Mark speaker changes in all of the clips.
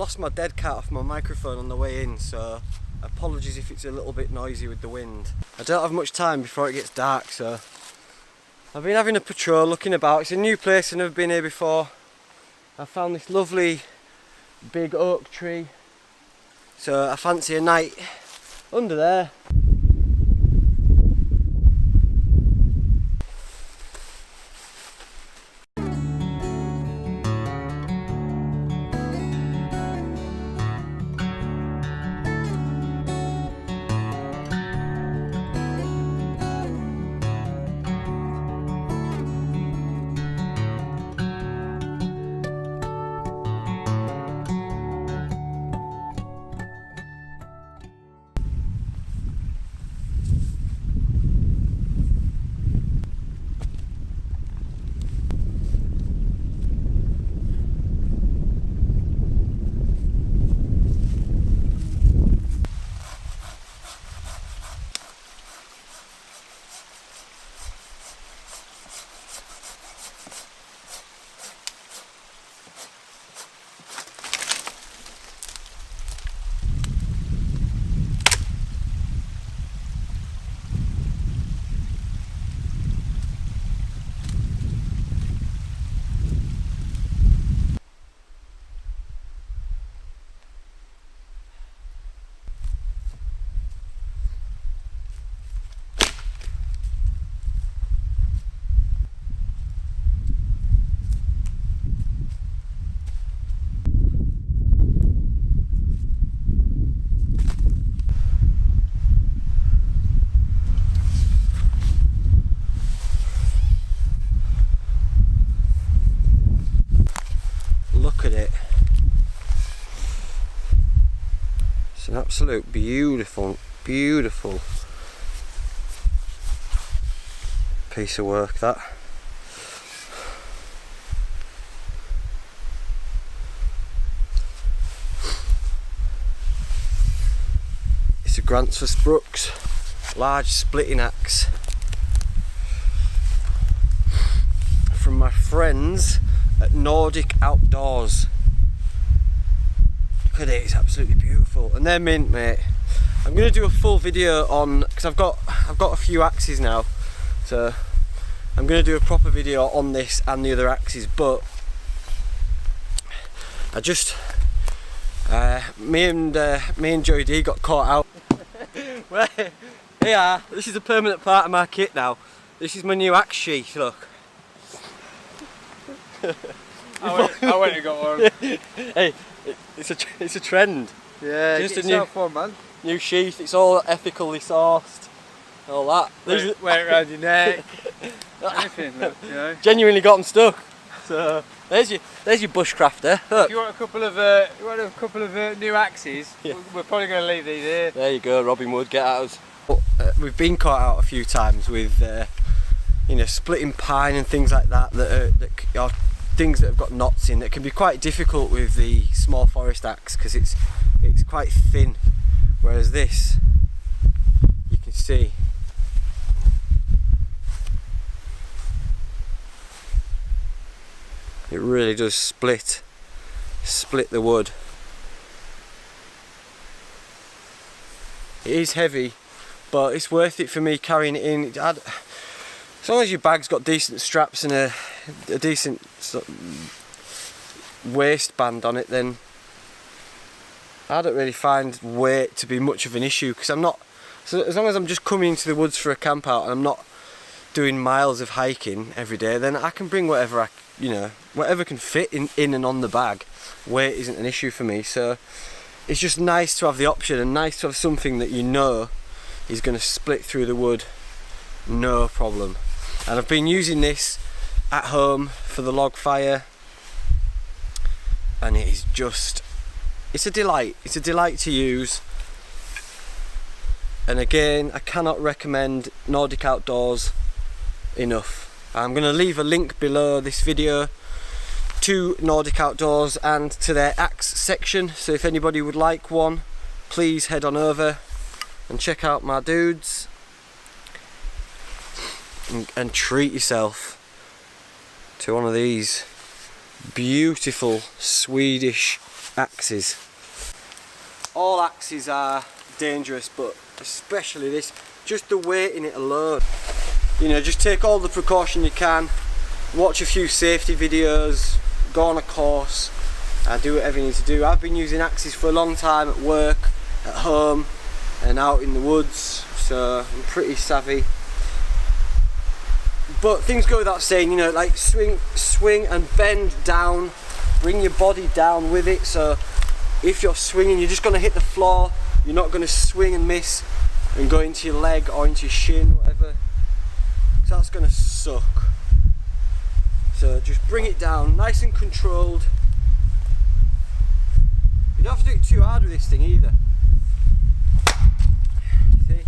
Speaker 1: lost my dead cat off my microphone on the way in, so apologies if it's a little bit noisy with the wind. I don't have much time before it gets dark, so I've been having a patrol, looking about. It's a new place, I've never been here before. I found this lovely big oak tree, so I fancy a night under there. Look at it. It's an absolute beautiful, beautiful piece of work, that. It's a Grantsford Brooks large splitting axe from my friends at Nordic Outdoors. Look at it, it's absolutely beautiful, and they're mint, mate. I'm going to do a full video on, because I've got a few axes now, so I'm going to do a proper video on this and the other axes. But I just me and Joey D got caught out. Well, yeah, this is a permanent part of my kit now. This is my new axe sheath, look.
Speaker 2: I went and got one.
Speaker 1: Hey, it's a trend.
Speaker 2: Yeah,
Speaker 1: just
Speaker 2: get
Speaker 1: a new
Speaker 2: one, man.
Speaker 1: New sheath. It's all ethically sourced. All that.
Speaker 2: Wear it around your neck. Anything, look, you know.
Speaker 1: Genuinely got them stuck. So there's your bushcrafter. Look.
Speaker 2: If you want a couple of new axes, yeah, we're probably going to leave these here.
Speaker 1: There you go, Robin Wood. Get at us. We've been caught out a few times with you know, splitting pine and things like that that are things that have got knots in, that can be quite difficult with the small forest axe because it's quite thin, whereas this, you can see, it really does split the wood. It is heavy, but it's worth it for me carrying it in. As long as your bag's got decent straps and a decent waistband on it, then I don't really find weight to be much of an issue, because I'm not, so as long as I'm just coming into the woods for a camp out and I'm not doing miles of hiking every day, then I can bring whatever whatever can fit in and on the bag. Weight isn't an issue for me, so it's just nice to have the option and nice to have something that you know is going to split through the wood no problem. And I've been using this at home for the log fire, and it is just, it's a delight to use. And again, I cannot recommend Nordic Outdoors enough. I'm going to leave a link below this video to Nordic Outdoors and to their axe section, so if anybody would like one, please head on over and check out my dudes and treat yourself to one of these beautiful Swedish Axes. All axes are dangerous, but especially this, just the weight in it alone. You know, just take all the precaution you can, watch a few safety videos, go on a course, and do whatever you need to do. I've been using axes for a long time at work, at home, and out in the woods, so I'm pretty savvy. But things go without saying, you know, like swing and bend down, bring your body down with it, so if you're swinging, you're just going to hit the floor, you're not going to swing and miss and go into your leg or into your shin, whatever, so that's going to suck. So just bring it down, nice and controlled. You don't have to do it too hard with this thing either. See?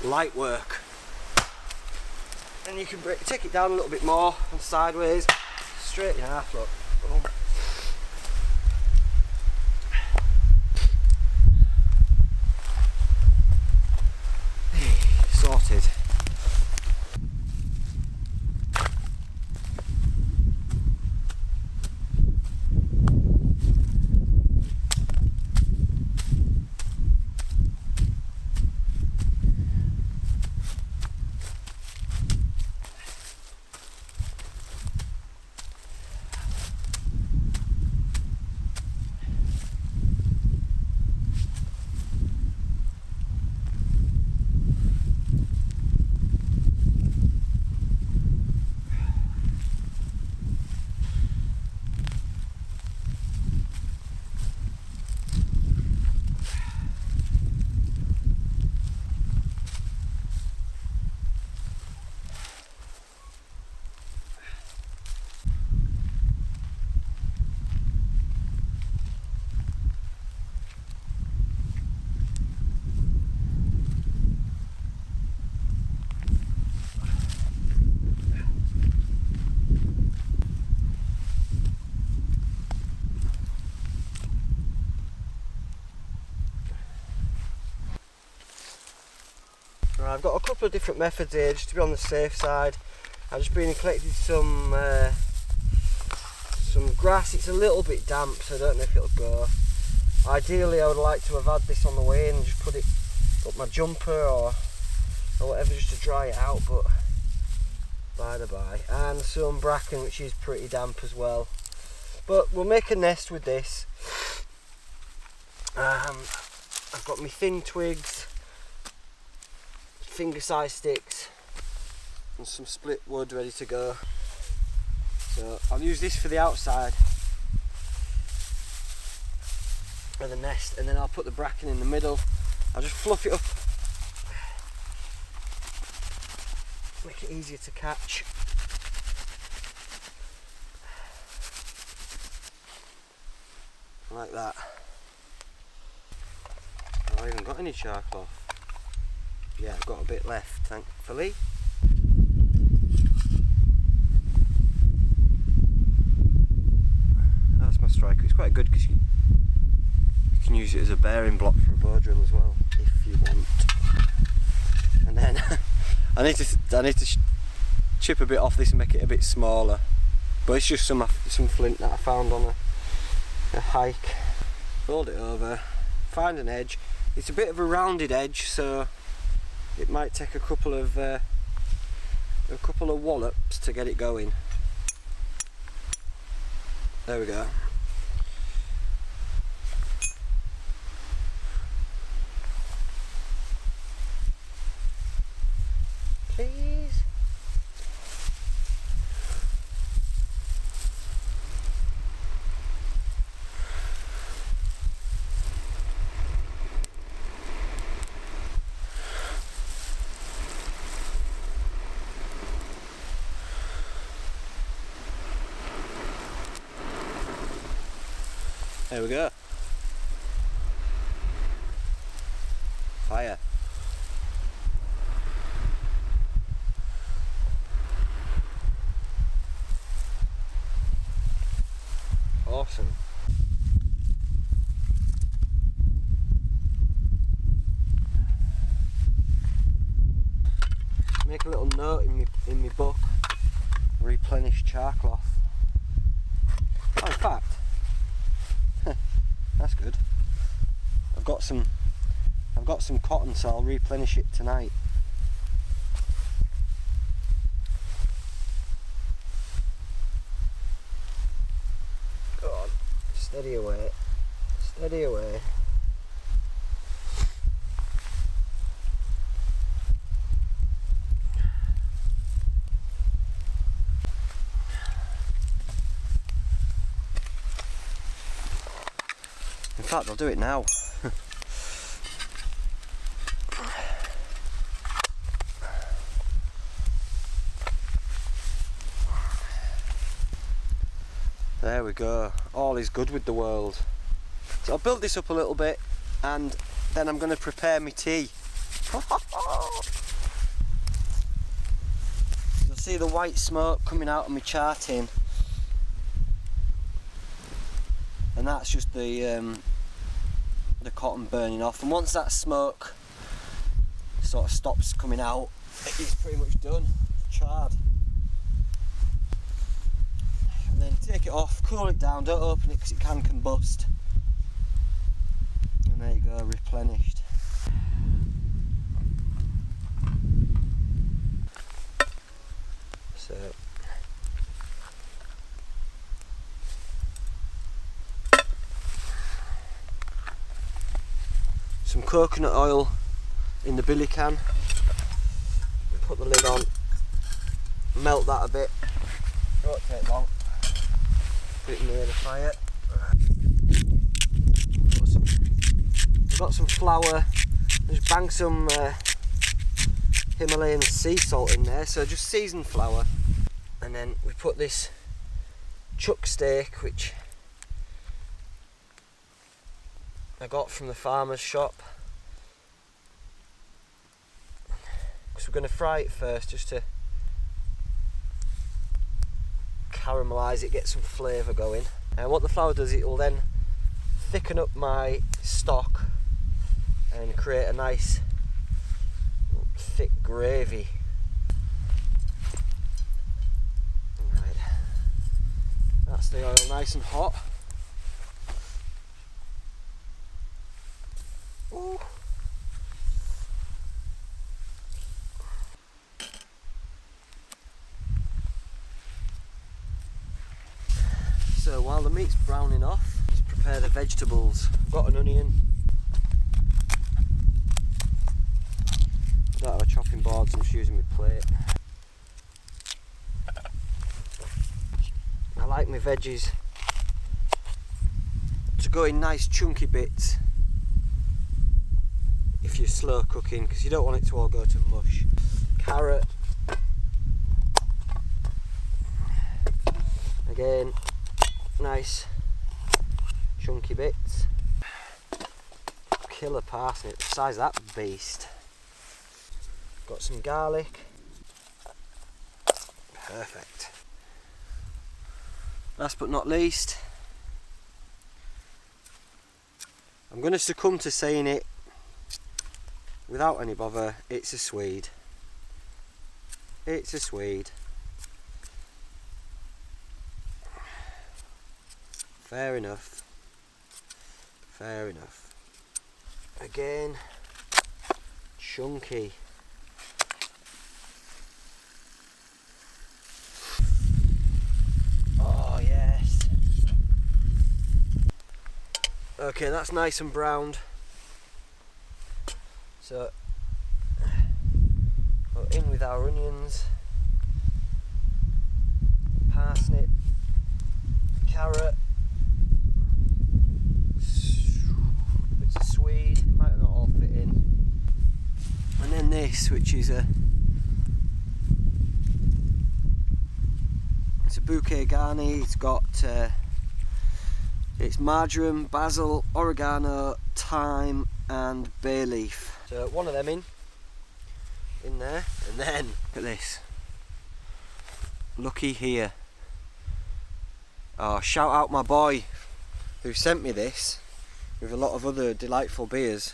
Speaker 1: Light work, and you can take it down a little bit more and sideways, straight in half, look. Boom. Sorted. I've got a couple of different methods here just to be on the safe side. I've just been and collected some grass. It's a little bit damp, so I don't know if it'll go. Ideally I would like to have had this on the way and just put it up my jumper or whatever just to dry it out, but by the by. And some bracken, which is pretty damp as well. But we'll make a nest with this. I've got my thin twigs, finger size sticks and some split wood ready to go. So I'll use this for the outside of the nest, and then I'll put the bracken in the middle. I'll just fluff it up, make it easier to catch. Like that. I haven't even got any char cloth. Yeah, I've got a bit left, thankfully. That's my striker. It's quite good because you can use it as a bearing block for a bow drill as well, if you want. And then I need to chip a bit off this and make it a bit smaller. But it's just some flint that I found on a hike. Fold it over, find an edge. It's a bit of a rounded edge, so it might take a couple of wallops to get it going. There we go. Please. There we go. fire. Awesome. Make a little note in my book. Replenish char cloth. Oh, in fact, that's good. I've got some cotton, so I'll replenish it tonight. Go on, steady away, steady away. In fact, I'll do it now. There we go. All is good with the world. So I'll build this up a little bit and then I'm going to prepare my tea. You'll see the white smoke coming out of my char tin. And that's just the cotton burning off, and once that smoke sort of stops coming out, it's pretty much done, charred. And then take it off, cool it down, don't open it because it can combust, and there you go, replenished. So some coconut oil in the billy can, put the lid on, melt that a bit, won't take long, put it near the fire. I've got some flour, just bang some Himalayan sea salt in there, so just seasoned flour, and then we put this chuck steak which I got from the farmer's shop, because we're going to fry it first just to caramelise it, get some flavour going. And what the flour does, it will then thicken up my stock and create a nice thick gravy. Right, that's the oil nice and hot. Ooh. So while the meat's browning off, let's prepare the vegetables. I've got an onion. I don't have a chopping board, so I'm just using my plate. I like my veggies to go in nice chunky bits if you're slow cooking, because you don't want it to all go to mush. Carrot, again, nice chunky bits. Killer parsnip, the size of that beast. Got some garlic. Perfect. Last but not least, I'm going to succumb to saying it without any bother, it's a Swede. It's a Swede. Fair enough. Fair enough. Again, chunky. Oh yes. Okay, that's nice and browned. So, go in with our onions, parsnip, carrot, bits of swede, it might not all fit in, and then this, which is it's a bouquet garni. It's got it's marjoram, basil, oregano, thyme and bay leaf. So one of them in there, and then look at this. Looky here. Oh, shout out my boy who sent me this with a lot of other delightful beers.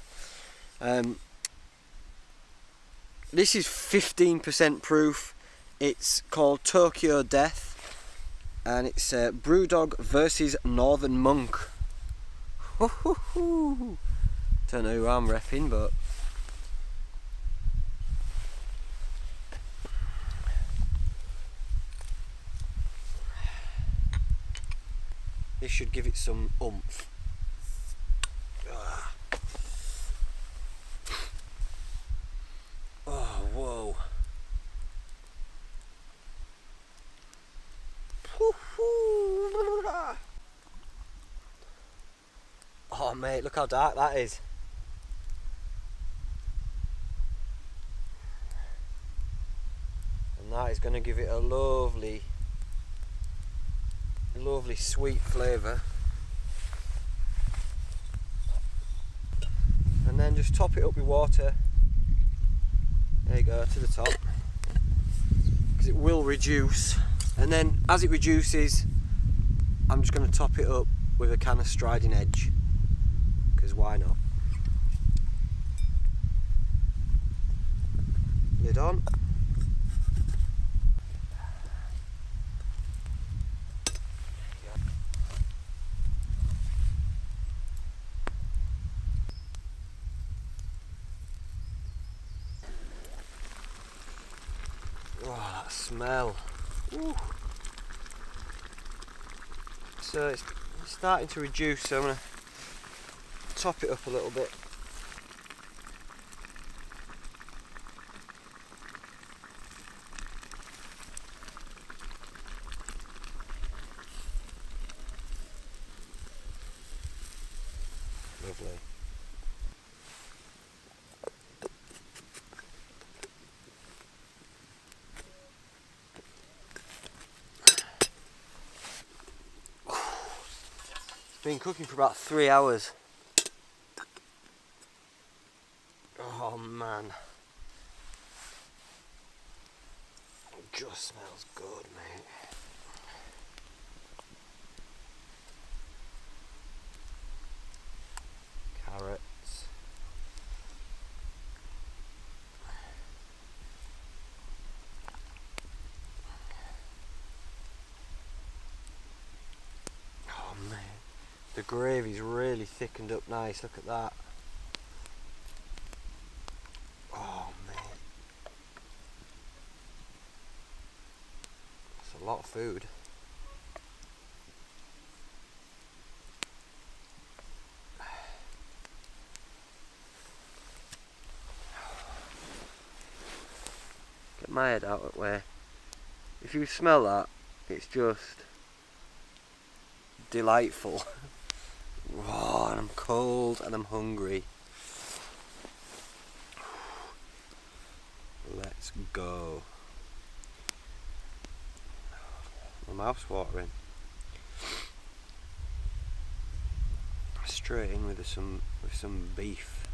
Speaker 1: This is 15% proof. It's called Tokyo Death, and it's Brewdog versus Northern Monk. Don't know who I'm repping, but this should give it some oomph. Oh, whoa. Oh mate, look how dark that is. And that is going to give it a lovely sweet flavour. And then just top it up with water. There you go, to the top, because it will reduce. And then as it reduces, I'm just going to top it up with a can of Striding Edge, because why not? Lid on. Oh, that smell. Ooh. So it's starting to reduce, so I'm going to top it up a little bit. Lovely. Been cooking for about 3 hours. Oh man, it just smells good, mate. Carrots. Oh man. The gravy's really thickened up nice, look at that. Oh man. That's a lot of food. Get my head out of the way. If you smell that, it's just delightful. Oh, and I'm cold and I'm hungry. Let's go. My mouth's watering. Straight in with some beef.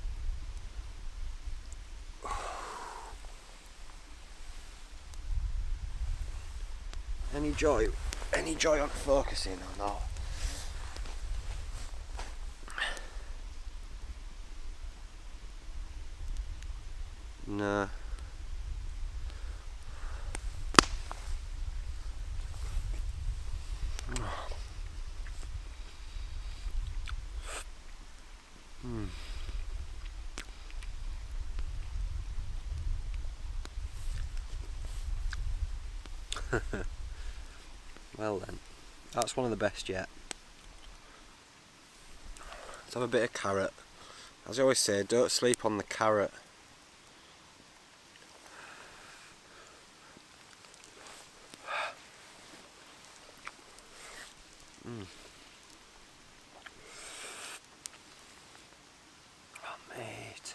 Speaker 1: Any joy on focusing or not? No. Well then, that's one of the best yet. Let's have a bit of carrot. As I always say, don't sleep on the carrot. Oh mate.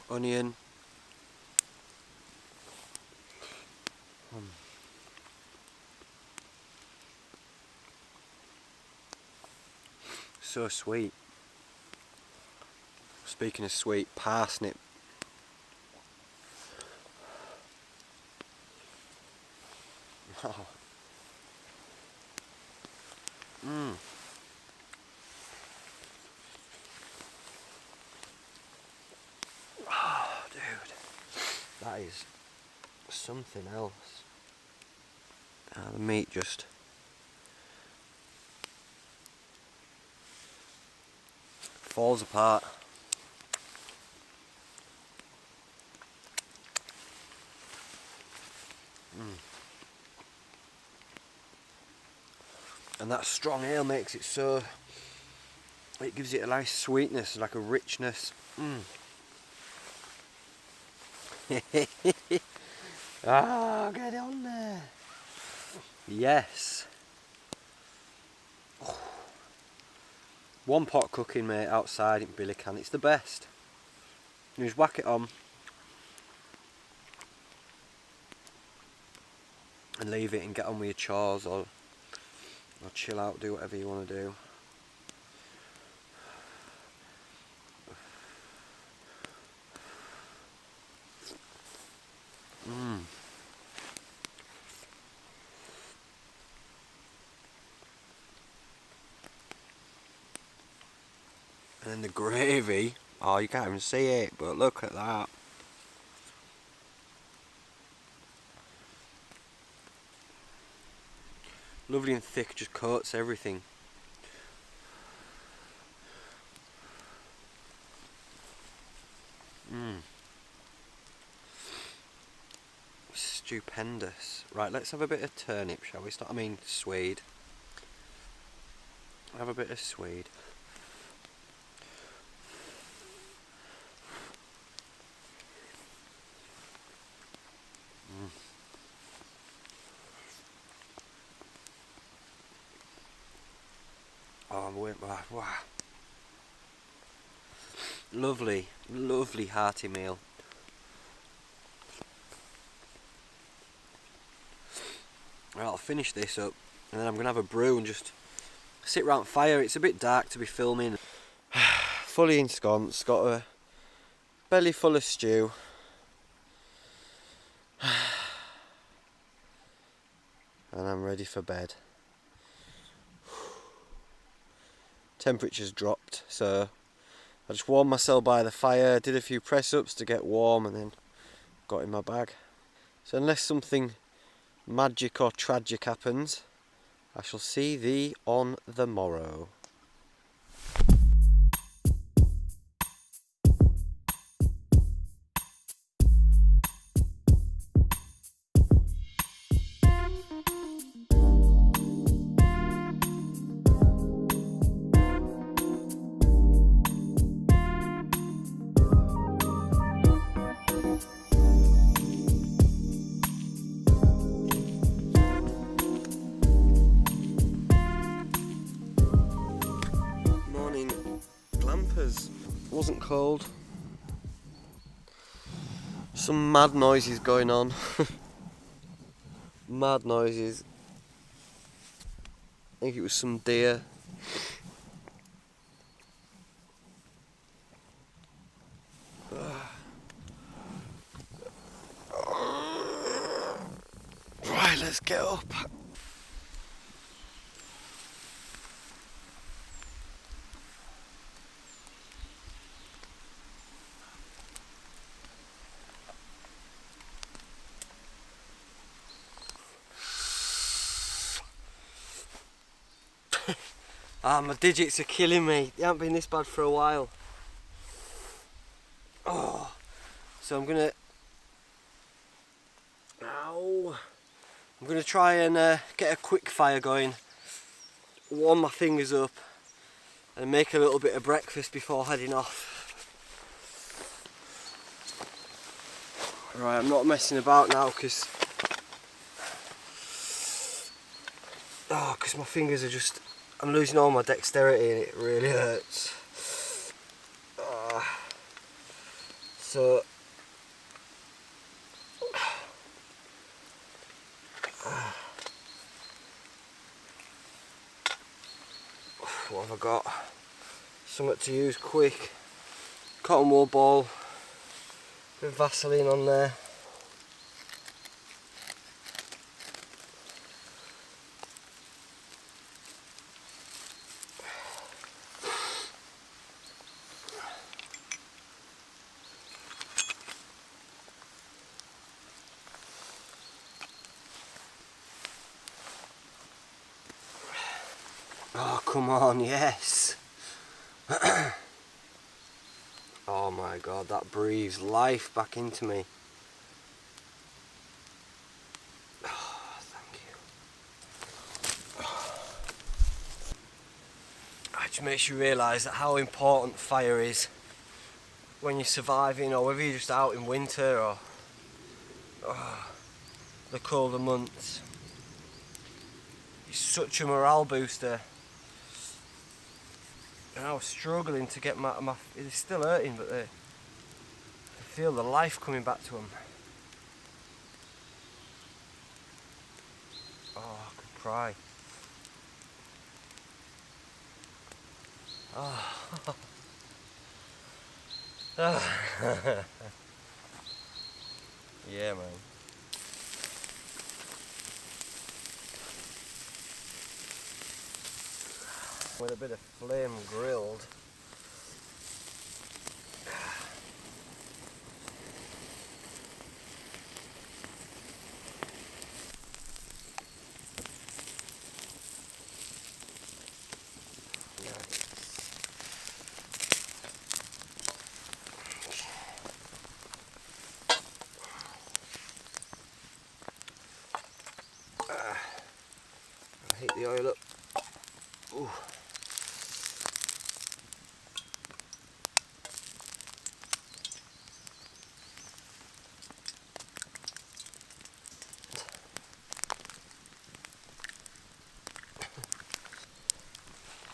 Speaker 1: Onion. So sweet. Speaking of sweet, parsnip. Oh. Oh, dude, that is something else. The meat just falls apart. And that strong ale makes it so, it gives it a nice sweetness, like a richness. Ah, get it on there. Yes. Oh. One pot cooking, mate, outside in billy can. It's the best. You just whack it on and leave it and get on with your chores, or chill out, do whatever you want to do. And then the gravy, oh, you can't even see it, but look at that. Lovely and thick, just coats everything. Stupendous. Right, let's have a bit of turnip, shall we? I mean, swede. Have a bit of swede. Oh, wow. Lovely, lovely hearty meal. Right, I'll finish this up and then I'm going to have a brew and just sit round fire. It's a bit dark to be filming. Fully ensconced, got a belly full of stew. And I'm ready for bed. Temperature's dropped, so I just warmed myself by the fire, did a few press ups to get warm and then got in my bag. So unless something magic or tragic happens, I shall see thee on the morrow. Wasn't cold. Some mad noises going on. Mad noises. I think it was some deer. Right, let's get up. My digits are killing me. They haven't been this bad for a while. Oh, so I'm gonna try and get a quick fire going, warm my fingers up, and make a little bit of breakfast before heading off. Right, I'm not messing about now because my fingers are just, I'm losing all my dexterity and it really hurts. So what have I got? Something to use quick. cotton wool ball, bit of Vaseline on there. Oh, come on, yes. Oh my god, that breathes life back into me. Oh, thank you. It just makes you realise that how important fire is when you're surviving, or whether you're just out in winter or the colder months. It's such a morale booster. And I was struggling to get my it's still hurting, but I feel the life coming back to them. Oh, I could cry. Oh. Yeah, man. With a bit of flame grilled. Heat the oil up. Ooh.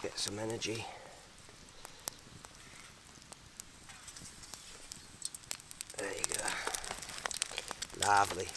Speaker 1: Get some energy. There you go. Lovely.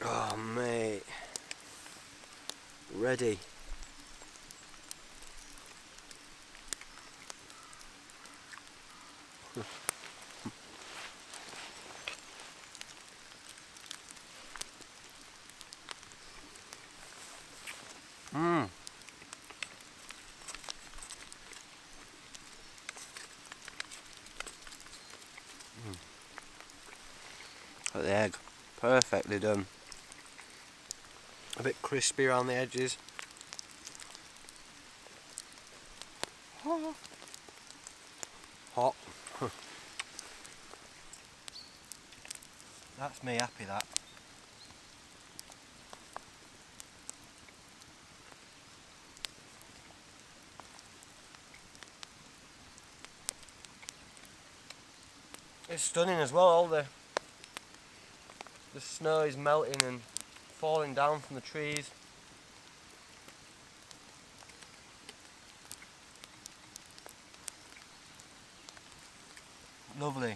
Speaker 1: Oh mate, ready. Mmm. Look at the egg, perfectly done. A bit crispy around the edges. Hot. That's me happy, that. It's stunning as well, all the snow is melting and falling down from the trees. Lovely.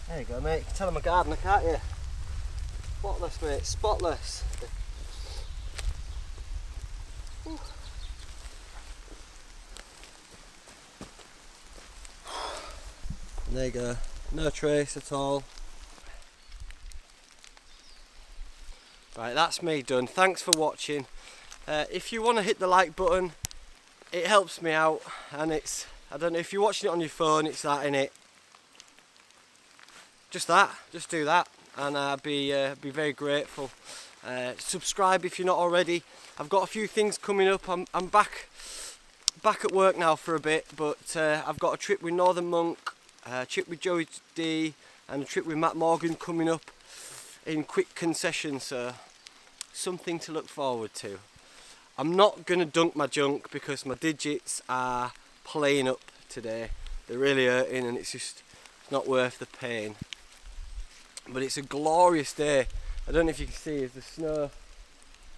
Speaker 1: There you go, mate. You can tell I'm a gardener, can't you? Spotless, mate. Spotless. Ooh. And there you go. No trace at all. Right, that's me done. Thanks for watching. If you want to hit the like button, it helps me out, and it's, I don't know, if you're watching it on your phone, it's that in it. Just do that, and I'd be very grateful. Subscribe if you're not already. I've got a few things coming up. I'm back at work now for a bit, but I've got a trip with Northern Monk, a trip with Joey D, and a trip with Matt Morgan coming up in quick concession, so something to look forward to. I'm not going to dunk my junk because my digits are playing up today. They're really hurting, and it's just not worth the pain. But it's a glorious day. I don't know if you can see as the snow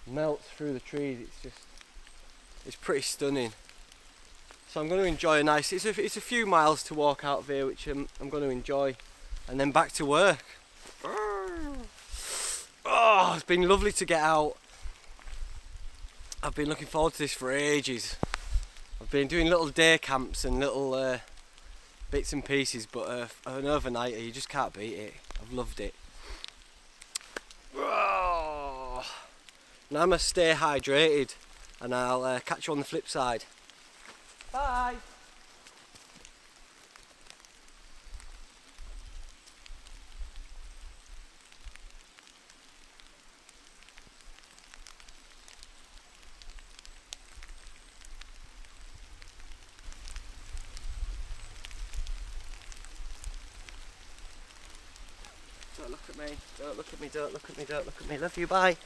Speaker 1: melts through the trees, it's pretty stunning. So I'm going to enjoy a nice, it's a few miles to walk out of here, which I'm going to enjoy, and then back to work. Oh, it's been lovely to get out. I've been looking forward to this for ages. I've been doing little day camps and little bits and pieces, but an overnighter, you just can't beat it. I've loved it. Oh. Now I must stay hydrated, and I'll catch you on the flip side. Bye! Don't look at me, don't look at me, don't look at me, don't look at me. Love you, bye.